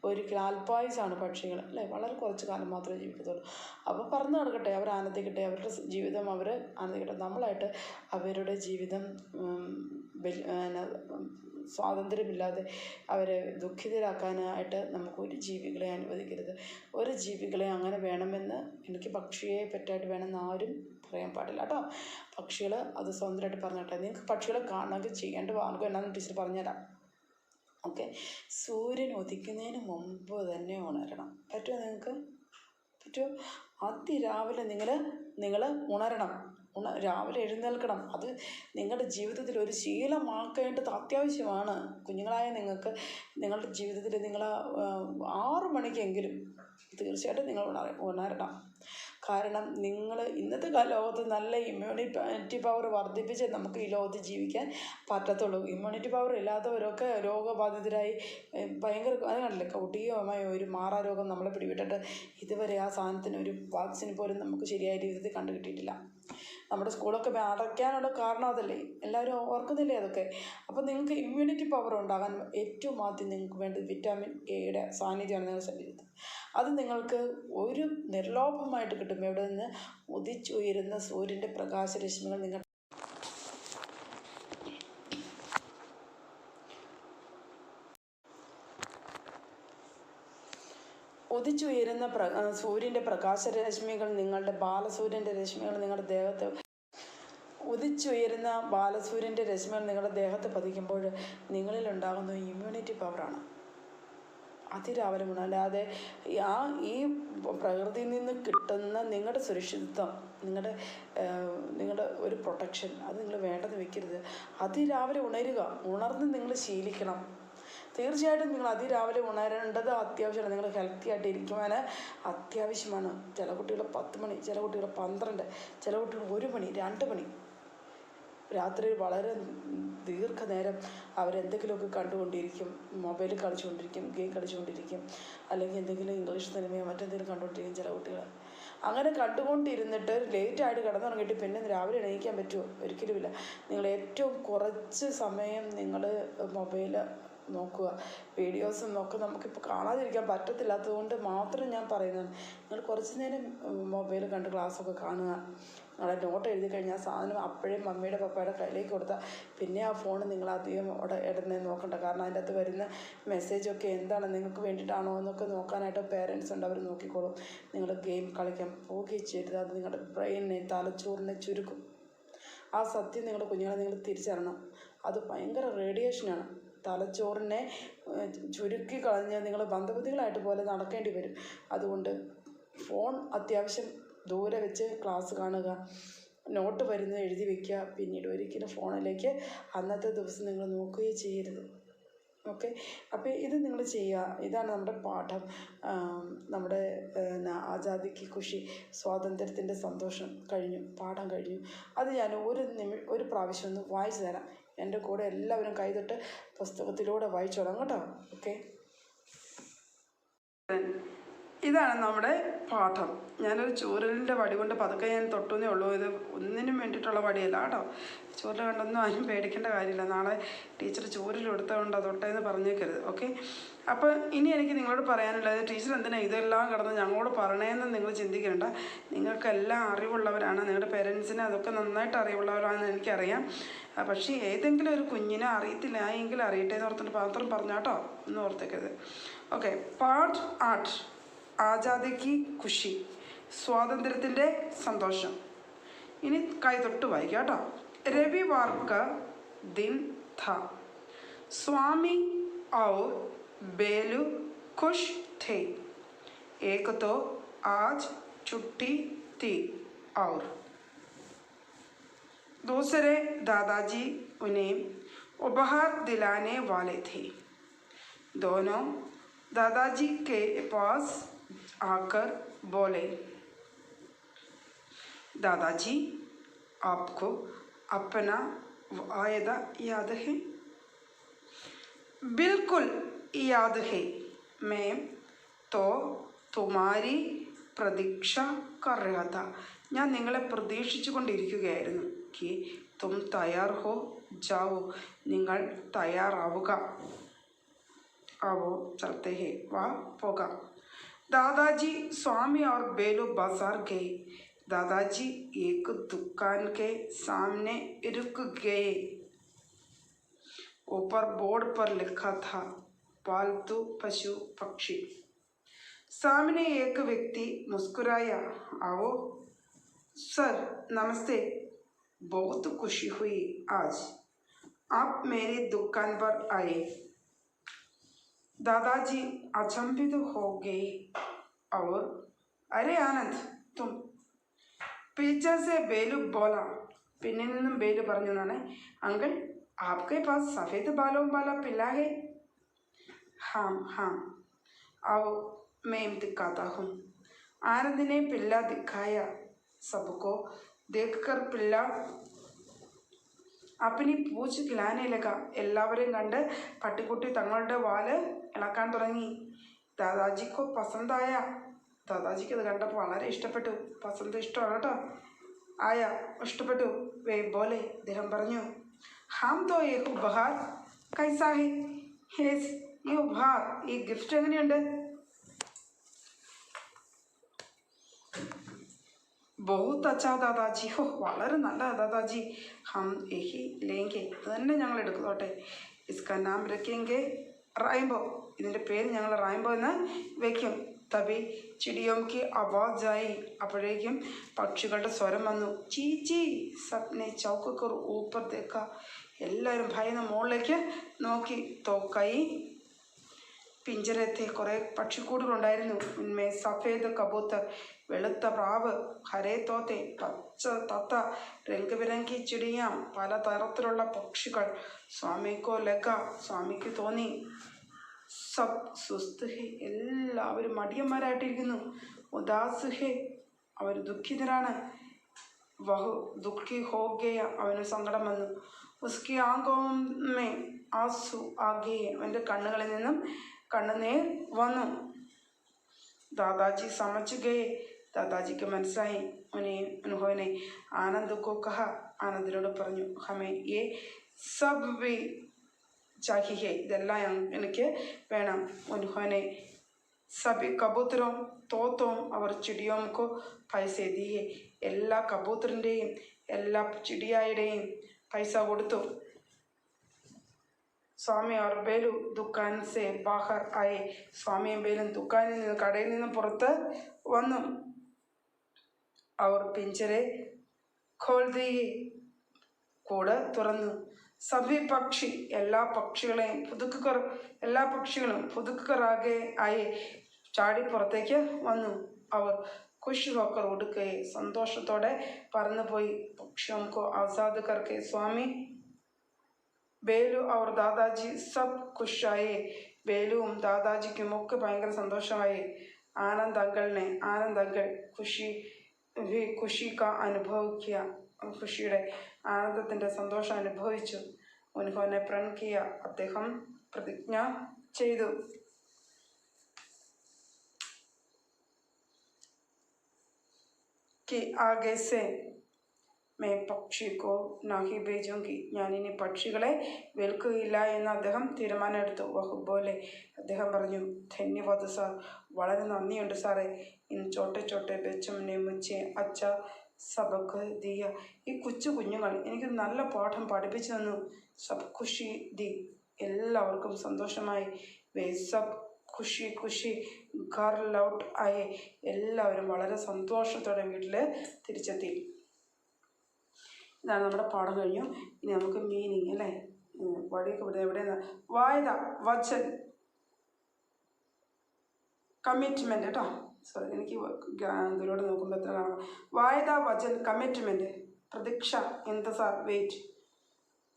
ഒരിക്കലും അല്പായുസാണ് പക്ഷികൾ, അല്ലേ, വളരെ കുറച്ച് കാലം മാത്രമേ ജീവിക്കത്തുള്ളൂ. അപ്പോൾ പറന്ന് നടക്കട്ടെ, അവർ ആനന്ദിക്കട്ടെ, അവരുടെ ജീവിതം അവർ ആനന്ദിക്കട്ടെ. നമ്മളായിട്ട് അവരുടെ ജീവിതം സ്വാതന്ത്ര്യമില്ലാതെ അവരെ ദുഃഖിതരാക്കാനായിട്ട് നമുക്ക് ഒരു ജീവികളെ അനുവദിക്കരുത്. ഒരു ജീവികളെ അങ്ങനെ വേണമെന്ന്, എനിക്ക് പക്ഷിയെ പെറ്റായിട്ട് വേണമെന്ന് ആരും പറയാൻ പാടില്ല കേട്ടോ. പക്ഷികൾ അത് സ്വതന്ത്രമായിട്ട് പറഞ്ഞോട്ടെ. നിങ്ങൾക്ക് പക്ഷികളെ കാണണമെങ്കിൽ ചെയ്യേണ്ട മാർഗ്ഗം എന്നാന്ന് ടീച്ചർ പറഞ്ഞുതരാം. ഓക്കെ, സൂര്യൻ ഉദിക്കുന്നതിന് മുമ്പ് തന്നെ ഉണരണം. പറ്റുമോ നിങ്ങൾക്ക്? പറ്റുമോ? അതിരാവിലെ നിങ്ങൾ ഉണരണം. രാവിലെ എഴുന്നേൽക്കണം. അത് നിങ്ങളുടെ ജീവിതത്തിൽ ഒരു ശീലമാക്കേണ്ടത് അത്യാവശ്യമാണ്. കുഞ്ഞുങ്ങളായ നിങ്ങൾക്ക് നിങ്ങളുടെ ജീവിതത്തിൽ നിങ്ങൾ 6 മണിക്കെങ്കിലും തീർച്ചയായിട്ടും നിങ്ങൾ ഉണരണം. കാരണം നിങ്ങൾ ഇന്നത്തെ ലോകത്ത് നല്ല ഇമ്മ്യൂണിറ്റി പവർ വർദ്ധിപ്പിച്ച് നമുക്ക് ഈ ലോകത്ത് ജീവിക്കാൻ പറ്റത്തുള്ളൂ. ഇമ്മ്യൂണിറ്റി പവർ ഇല്ലാത്തവരൊക്കെ രോഗബാധിതരായി ഭയങ്കര, അത് കണ്ടില്ലേ, കൗട്ടികമായ ഒരു മാറാരോഗം നമ്മളെ പിടിപെട്ടിട്ട് ഇതുവരെ ആ സാധനത്തിന് ഒരു വാക്സിൻ പോലും നമുക്ക് ശരിയായ രീതിയിൽ കണ്ടുകിട്ടിയിട്ടില്ല. നമ്മുടെ സ്കൂളൊക്കെ അടയ്ക്കാനുള്ള കാരണം അതല്ലേ, എല്ലാവരും ഓർക്കുന്നില്ലേ അതൊക്കെ. അപ്പോൾ നിങ്ങൾക്ക് ഇമ്മ്യൂണിറ്റി പവർ ഉണ്ടാകാൻ ഏറ്റവും ആദ്യം നിങ്ങൾക്ക് വേണ്ടത് വിറ്റാമിൻ എയുടെ സാന്നിധ്യമാണ് നിങ്ങളുടെ ശരീരത്തിൽ. അത് നിങ്ങൾക്ക് ഒരു നിർലോഭമായിട്ട് കിട്ടും. എവിടെ നിന്ന്? ഉദിച്ചുയരുന്ന സൂര്യൻ്റെ പ്രകാശരശ്മികൾ നിങ്ങൾ ഉദിച്ചുയരുന്ന സൂര്യൻ്റെ പ്രകാശരശ്മികൾ, നിങ്ങളുടെ ബാലസൂര്യൻ്റെ രശ്മികൾ നിങ്ങളുടെ ദേഹത്ത് ഉദിച്ചുയരുന്ന ബാലസൂര്യൻ്റെ രശ്മികൾ നിങ്ങളുടെ ദേഹത്ത് പതിക്കുമ്പോൾ നിങ്ങളിലുണ്ടാകുന്ന ഇമ്മ്യൂണിറ്റി പവറാണ്. അതിരാവിലെ അല്ലാതെ ഈ പ്രകൃതിയിൽ നിന്ന് കിട്ടുന്ന നിങ്ങളുടെ സുരക്ഷിതത്വം, നിങ്ങളുടെ ഒരു പ്രൊട്ടക്ഷൻ, അത് നിങ്ങൾ വേണ്ടെന്ന് വെക്കരുത്. അതിരാവിലെ ഉണർന്ന് നിങ്ങൾ ശീലിക്കണം. തീർച്ചയായിട്ടും നിങ്ങൾ അതിരാവിലെ ഉണരേണ്ടത് അത്യാവശ്യമാണ്. നിങ്ങൾ ഹെൽത്തി ആയിട്ട് ഇരിക്കുവാൻ അത്യാവശ്യമാണ്. ചില കുട്ടികൾ 10 മണി, ചില കുട്ടികൾ 12, ചില കുട്ടികൾ 1 മണി, 2 മണി രാത്രി വളരെ ദീർഘനേരം അവരെന്തെങ്കിലുമൊക്കെ കണ്ടുകൊണ്ടിരിക്കും, മൊബൈലിൽ കളിച്ചുകൊണ്ടിരിക്കും, ഗെയിം കളിച്ചുകൊണ്ടിരിക്കും, അല്ലെങ്കിൽ എന്തെങ്കിലും ഇംഗ്ലീഷ് സിനിമയോ മറ്റെന്തെങ്കിലും കണ്ടുകൊണ്ടിരിക്കും ചില കുട്ടികൾ. അങ്ങനെ കണ്ടുകൊണ്ടിരുന്നിട്ട് ലേറ്റായിട്ട് കിടന്നുറങ്ങിയിട്ട് പിന്നെ രാവിലെ എണീക്കാൻ പറ്റുമോ? ഒരിക്കലുമില്ല. നിങ്ങൾ ഏറ്റവും കുറച്ച് സമയം നിങ്ങൾ മൊബൈൽ നോക്കുക. വീഡിയോസും ഒക്കെ നമുക്കിപ്പോൾ കാണാതിരിക്കാൻ പറ്റത്തില്ലാത്തതുകൊണ്ട് മാത്രം ഞാൻ പറയുന്നതാണ്. നിങ്ങൾ കുറച്ച് നേരം മൊബൈൽ കണ്ട് ക്ലാസ്സൊക്കെ കാണുക. നിങ്ങളെ നോട്ട് എഴുതി കഴിഞ്ഞാൽ സാധനം അപ്പോഴേ മമ്മിയുടെ പപ്പയുടെ കയ്യിലേക്ക് കൊടുത്താൽ പിന്നെ ആ ഫോൺ നിങ്ങൾ അധികം ഇടുന്നത് നോക്കണ്ട. കാരണം അതിൻ്റെ അകത്ത് വരുന്ന മെസ്സേജൊക്കെ എന്താണ്, നിങ്ങൾക്ക് വേണ്ടിയിട്ടാണോ എന്നൊക്കെ നോക്കാനായിട്ട് പേരൻസ് ഉണ്ട്, അവർ നോക്കിക്കോളും. നിങ്ങൾ ഗെയിം കളിക്കാൻ പോകുകയും ചെയ്യരുത്. അത് നിങ്ങളുടെ ബ്രെയിനിനെ, തലച്ചോറിനെ ചുരുക്കും. ആ സത്യം നിങ്ങളുടെ കുഞ്ഞുങ്ങളെ നിങ്ങൾ തിരിച്ചറിയണം. അത് ഭയങ്കര റേഡിയേഷനാണ്. തലച്ചോറിനെ ചുരുക്കി കളഞ്ഞ് നിങ്ങൾ മന്ദബുദ്ധികളായിട്ട് പോലെ നടക്കേണ്ടി വരും. അതുകൊണ്ട് ഫോൺ അത്യാവശ്യം ദൂരെ വെച്ച് ക്ലാസ് കാണുക, നോട്ട് വരുന്നത് എഴുതി വയ്ക്കുക. പിന്നീട് ഒരിക്കലും ഫോണിലേക്ക് അന്നത്തെ ദിവസം നിങ്ങൾ നോക്കുകയും ചെയ്യരുത്. ഓക്കെ, അപ്പോൾ ഇത് നിങ്ങൾ ചെയ്യുക. ഇതാണ് നമ്മുടെ പാഠം. നമ്മുടെ ആസാദി കി ഖുഷി, സ്വാതന്ത്ര്യത്തിൻ്റെ സന്തോഷം കഴിഞ്ഞു, പാഠം കഴിഞ്ഞു. അത് ഞാൻ ഒരു പ്രാവശ്യം ഒന്ന് വായിച്ചു തരാം. എൻ്റെ കൂടെ എല്ലാവരും കൈതൊട്ട് പുസ്തകത്തിലൂടെ വായിച്ചോളാം കേട്ടോ. ഓക്കെ, ഇതാണ് നമ്മുടെ പാഠം. ഞാനൊരു ചൂരലിൻ്റെ വടി കൊണ്ട് പതുക്കെ ഞാൻ തൊട്ടുന്നേ ഉള്ളൂ. ഇത് ഒന്നിനും വേണ്ടിയിട്ടുള്ള വടിയല്ല കേട്ടോ. ചൂരൽ കണ്ടൊന്നും ആരും പേടിക്കേണ്ട കാര്യമില്ല. നാളെ ടീച്ചർ ചൂരൽ എടുത്തുകൊണ്ട് തൊട്ടേന്ന് പറഞ്ഞേക്കരുത്. ഓക്കെ, അപ്പോൾ ഇനി എനിക്ക് നിങ്ങളോട് പറയാനുള്ളത്, ടീച്ചർ എന്തിനാണ് ഇതെല്ലാം കിടന്ന് ഞങ്ങളോട് പറയണേന്ന് നിങ്ങൾ ചിന്തിക്കേണ്ട. നിങ്ങൾക്കെല്ലാം അറിവുള്ളവരാണ്, നിങ്ങളുടെ പേരൻസിന് അതൊക്കെ നന്നായിട്ട് അറിവുള്ളവരാണെന്ന് എനിക്കറിയാം. പക്ഷേ ഏതെങ്കിലും ഒരു കുഞ്ഞിനെ അറിയത്തില്ല എങ്കിൽ അറിയട്ടെ എന്ന് ഓർത്തിട്ട് മാത്രം പറഞ്ഞാട്ടോ, ഒന്നും ഓർത്തേക്കരുത്. ഓക്കെ, പാർട്ട് 8, ആസാദി കി ഖുഷി, സ്വാതന്ത്ര്യത്തിൻ്റെ സന്തോഷം. ഇനി കൈതൊട്ട് വായിക്കാം കേട്ടോ. रविवार का दिन था। स्वामी और बेलू खुश थे। एक तो आज छुट्टी थी और दूसरे दादाजी उन्हें उपहार दिलाने वाले थे। दोनों दादाजी के पास आकर बोले, दादाजी, आपको अपना वायदा याद है? बिल्कुल याद है। मैं तो तुम्हारी പ്രതീക്ഷ कर रहा था. ഞാൻ നിങ്ങളെ പ്രതീക്ഷിച്ചു കൊണ്ടിരിക്കുകയായിരുന്നു. कि तुम तैयार हो जाओ. നിങ്ങൾ തയ്യാറാവുക. आओ चलते हैं. वाह പോകാം. दादाजी, स्वामी और बेलू बाजार गए. दादाजी एक दुकान के सामने रुक गए. ऊपर बोर्ड पर लिखा था पालतू पशु पक्षी. सामने एक व्यक्ति मुस्कुराया. आओ सर, नमस्ते. बहुत खुशी हुई आज आप मेरी दुकान पर आए. दादाजी अचंभित हो गए. और अरे आनंद, तुम. पीछे से बेलू बोला. पिन्निल निन्नुम बेलू പറഞ്ഞു എന്നാണ്. अंकल, आपके पास सफ़ेद बालों वाला पिल्ला है? हाँ हाँ, आओ मैं दिखाता हूँ. आनंद ने पिल्ला दिखाया. सबको देखकर पिल्ला अपनी पूछ खिलाने लगा. എല്ലാവരെയും കണ്ട് പട്ടിക്കുട്ടി തങ്ങളുടെ വാല് ഇളക്കാൻ തുടങ്ങി. ദാദാജിക്ക് പസന്തായ. ദാദാജിക്ക് ഇത് കണ്ടപ്പോൾ വളരെ ഇഷ്ടപ്പെട്ടു. പസന്ത് ഇഷ്ടമാണ് കേട്ടോ. ആയ ഇഷ്ടപ്പെട്ടു. വേ ബോലെ, അദ്ദേഹം പറഞ്ഞു. ഹാം തോ യേ ഉപഹാർ കൈസാ ഹേ? യേസ്, ഈ ഉപഹാർ, ഈ ഗിഫ്റ്റ് എങ്ങനെയുണ്ട്? बहुत अच्छा दादाजी. हो, വളരെ നല്ല दादाजी. हम यही लेंगे. ഇത് തന്നെ ഞങ്ങൾ എടുത്തോട്ടെ. इसका नाम रखेंगे റൈംബോ. ഇതിൻ്റെ പേര് ഞങ്ങൾ റൈംബോ എന്ന് വയ്ക്കും. തബി ചിടിയോം की आवाज आई. അപ്പോഴേക്കും പക്ഷികളുടെ സ്വരം വന്നു. ചീച്ചി. സബ്നെ ചൗക്ക് കർ ഊപ്പർ ദേഖ. എല്ലാവരും ഭയന്ന് മുകളിലേക്ക് നോക്കി. तो कई പിഞ്ചരത്തെ കുറേ പക്ഷിക്കൂടുകളുണ്ടായിരുന്നു. ഉന്മേ സഫേദ് കബൂത്തർ, വെളുത്ത പ്രാവ്, ഹരേ തോത്തെ, പച്ച തത്ത, രംഗബിരങ്കി ചിടിയാം, പല തരത്തിലുള്ള പക്ഷികൾ. സ്വാമിക്കോ ലഗ, സ്വാമിക്ക് തോന്നി. സബ് സുസ്ത് ഹെ, എല്ലാവരും മടിയന്മാരായിട്ടിരിക്കുന്നു. ഉദാസ് ഹെ, അവർ ദുഃഖിതരാണ്. വഹു ദുഃഖി ഹോ ഗയ, അവന് സങ്കടം വന്നു. ഉസ്കി ആങ്കോ മേ ആസു ആഗേ, അവൻ്റെ കണ്ണുകളിൽ നിന്നും കണ്ണുനീർ വന്നു. ദാദാജി സമझ गए. ദാദാജിക്ക് മനസ്സിലായി. ഉन्होंने आनंद को कहा, ആനന്ദിനോട് പറഞ്ഞു. ഹമേ യേ സബ് भी चाहिए, ഇതെല്ലാം എനിക്ക് വേണം. उन्होंने सभी कबूतरों തോത്തോം അവർ ചിടിയോം को पैसे दिए. എല്ലാ കബൂത്തറിൻ്റെയും എല്ലാ ചിടിയായുടെയും പൈസ കൊടുത്തു. സ്വാമി और बेलू दुकान से बाहर आए. സ്വാമിയും ബേലും ദുക്കാനിൽ നിന്ന്, കടയിൽ നിന്ന് പുറത്ത് വന്നു. അവർ പിഞ്ചരെ खोल दिए, കൂട് തുറന്നു. സഭി പക്ഷി, എല്ലാ പക്ഷികളെയും പുതുക്കർ, എല്ലാ പക്ഷികളും പുതുക്കർ ആയി ചാടി പുറത്തേക്ക് വന്നു. അവർ ഖുഷ് ഹോക്കർ ഉടുക്കയെ, സന്തോഷത്തോടെ പറന്നുപോയി. പക്ഷിയോം കോ ആസാദ് കർക്കെ സ്വാമി ബേലു और दादाजी सब खुश आए. ബേലുവും ദാദാജിക്കും ഒക്കെ ഭയങ്കര സന്തോഷമായി. ആനന്ദ് അങ്കിളിനെ, ആനന്ദ് അങ്കിൾ ഖുഷി കാ അനുഭവ് കിയ, ഖുഷിയുടെ ആനന്ദത്തിൻ്റെ സന്തോഷം അനുഭവിച്ചു. ഉൻഹോനെ പ്रण किया, അദ്ദേഹം പ്രതിജ്ഞ ചെയ്തു. कि आगे से मैं പക്ഷി കോ നാഹി ഭേജൂങ്കി, ഞാനിനി പക്ഷികളെ വിൽക്കുകയില്ല എന്ന് അദ്ദേഹം തീരുമാനമെടുത്തു. വഹു ബോലെ, അദ്ദേഹം പറഞ്ഞു. ധന്യവാദ് സാർ, വളരെ നന്ദിയുണ്ട് സാറേ. ഇൻ ചോട്ടെ ചോട്ടെ ബെച്ചംനെ മുച്ചെ അച്ഛ സബക് ദിയ, ഈ കൊച്ചു കുഞ്ഞുങ്ങൾ എനിക്ക് നല്ല പാഠം പഠിപ്പിച്ചു തന്നു. സബ് ഖുഷി ദി, എല്ലാവർക്കും സന്തോഷമായി. വേ സബ് ഖുഷി ഖുഷി ഘർ ലൗട്ട് ആയേ, എല്ലാവരും വളരെ സന്തോഷത്തോടെ വീട്ടിൽ തിരിച്ചെത്തി. ഇതാണ് നമ്മുടെ പാഠം കഴിഞ്ഞു. ഇനി നമുക്ക് മീനിങ് അല്ലേ, വടിയൊക്കെ വിടുന്നത് എവിടെയാണ്? വായത, വചൻ, കമ്മിറ്റ്മെൻറ്റ് കേട്ടോ. സോറി, എനിക്ക് ഇതിലൂടെ നോക്കുമ്പോൾ എത്ര കാണാം. വായത, വചൻ, കമ്മിറ്റ്മെൻറ്റ്, പ്രതീക്ഷ, ഇന്തസാർ, വെയിറ്റ്,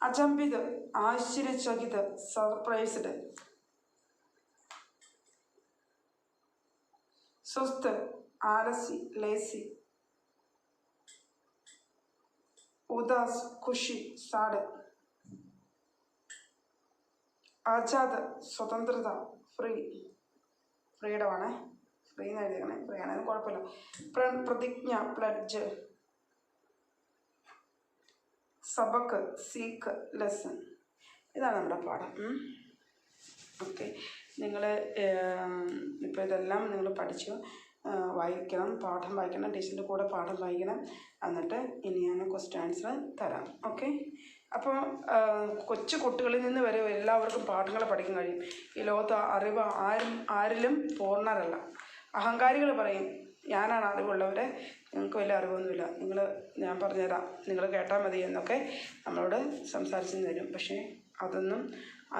അചംബിത്, ആശ്ചര്യചകിത്, സർപ്രൈസ്ഡ്, സുസ്ത്, ആലസി, ലേസി, ഉദാസ് ഖുഷി സാഡ്. ആസാദ് സ്വതന്ത്രത ഫ്രീ, ഫ്രീഡമാണ്, ഫ്രീ എന്ന് എഴുതിയേക്കണേ, ഫ്രീ ആണെങ്കിലും കുഴപ്പമില്ല. പ്രതിജ്ഞ പ്ലഡ്ജ്. സബക്ക് seek lesson. ഇതാണ് നമ്മുടെ പാഠം. ഓക്കെ, നിങ്ങൾ ഇപ്പോൾ ഇതെല്ലാം നിങ്ങൾ പഠിച്ചു വായിക്കണം, പാഠം വായിക്കണം, ടീച്ചറിൻ്റെ കൂടെ പാഠം വായിക്കണം. എന്നിട്ട് ഇനി ഞാൻ ക്വസ്റ്റ്യൻ ആൻസർ തരാം. ഓക്കെ, അപ്പോൾ കൊച്ചു കുട്ടികളിൽ നിന്ന് വരെ എല്ലാവർക്കും പാഠങ്ങൾ പഠിക്കാൻ കഴിയും. ഈ ലോകത്ത് അറിവ് ആരിലും പൂർണ്ണരല്ല. അഹങ്കാരികൾ പറയും ഞാനാണ് അറിവുള്ളവരെ, നിങ്ങൾക്ക് വലിയ അറിവൊന്നുമില്ല, ഞാൻ പറഞ്ഞുതരാം, നിങ്ങൾ കേട്ടാൽ മതി എന്നൊക്കെ നമ്മളോട് സംസാരിച്ചു തരും. പക്ഷേ അതൊന്നും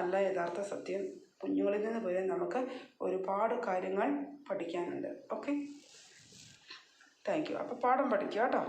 അല്ല യഥാർത്ഥ സത്യം. കുഞ്ഞുങ്ങളിൽ നിന്ന് പോയി നമുക്ക് ഒരുപാട് കാര്യങ്ങൾ പഠിക്കാനുണ്ട്. Okay, thank you. അപ്പോൾ പാഠം പഠിക്കുക കേട്ടോ.